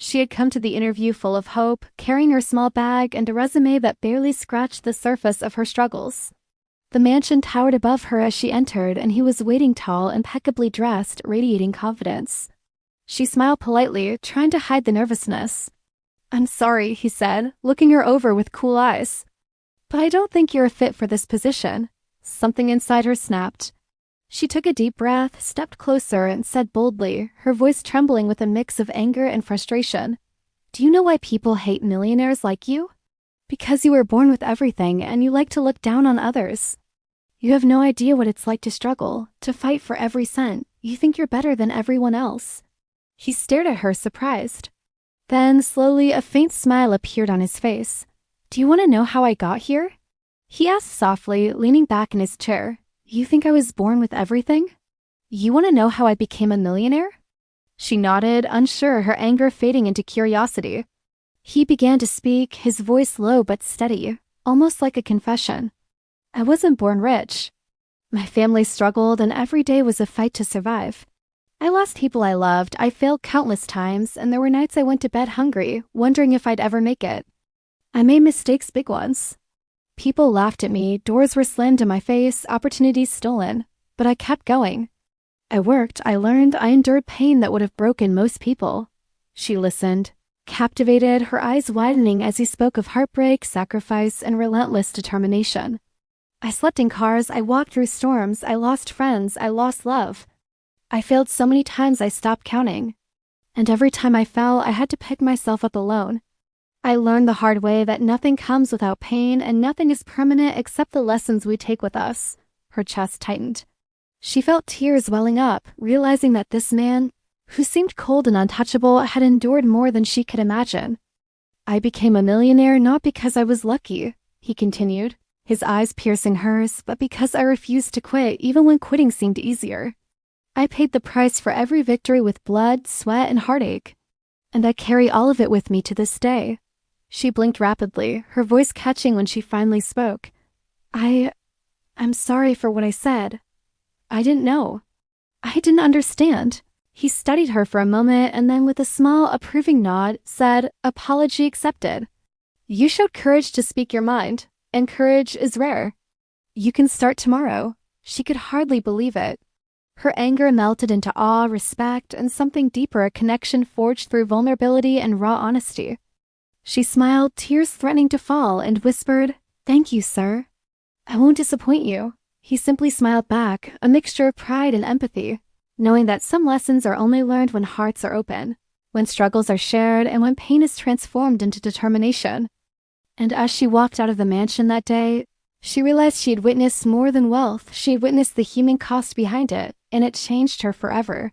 She had come to the interview full of hope, carrying her small bag and a resume that barely scratched the surface of her struggles. The mansion towered above her as she entered, and he was waiting tall, impeccably dressed, radiating confidence. She smiled politely, trying to hide the nervousness. "I'm sorry," he said, looking her over with cool eyes. "But I don't think you're a fit for this position." Something inside her snapped. She took a deep breath, stepped closer, and said boldly, her voice trembling with a mix of anger and frustration, "Do you know why people hate millionaires like you? Because you were born with everything and you like to look down on others. You have no idea what it's like to struggle, to fight for every cent. You think you're better than everyone else." He stared at her, surprised. Then, slowly, a faint smile appeared on his face. "Do you want to know how I got here?" He asked softly, leaning back in his chair. "You think I was born with everything? You want to know how I became a millionaire?" She nodded, unsure, her anger fading into curiosity. He began to speak, his voice low but steady, almost like a confession. "I wasn't born rich. My family struggled, and every day was a fight to survive. I lost people I loved, I failed countless times, and there were nights I went to bed hungry, wondering if I'd ever make it. I made mistakes, big ones. People laughed at me, doors were slammed in my face, opportunities stolen, but I kept going. I worked, I learned, I endured pain that would have broken most people." She listened, captivated, her eyes widening as he spoke of heartbreak, sacrifice, and relentless determination. "I slept in cars, I walked through storms, I lost friends, I lost love. I failed so many times I stopped counting. And every time I fell, I had to pick myself up alone. I learned the hard way that nothing comes without pain and nothing is permanent except the lessons we take with us." Her chest tightened. She felt tears welling up, realizing that this man, who seemed cold and untouchable, had endured more than she could imagine. "I became a millionaire not because I was lucky," he continued, his eyes piercing hers, "but because I refused to quit even when quitting seemed easier. I paid the price for every victory with blood, sweat, and heartache. And I carry all of it with me to this day." She blinked rapidly, her voice catching when she finally spoke. I'm sorry for what I said. I didn't know. I didn't understand." He studied her for a moment and then with a small, approving nod, said, "Apology accepted. You showed courage to speak your mind, and courage is rare. You can start tomorrow." She could hardly believe it. Her anger melted into awe, respect, and something deeper, a connection forged through vulnerability and raw honesty. She smiled, tears threatening to fall, and whispered, "Thank you, sir. I won't disappoint you." He simply smiled back, a mixture of pride and empathy, knowing that some lessons are only learned when hearts are open, when struggles are shared, and when pain is transformed into determination. And as she walked out of the mansion that day, she realized she had witnessed more than wealth. She had witnessed the human cost behind it, and it changed her forever.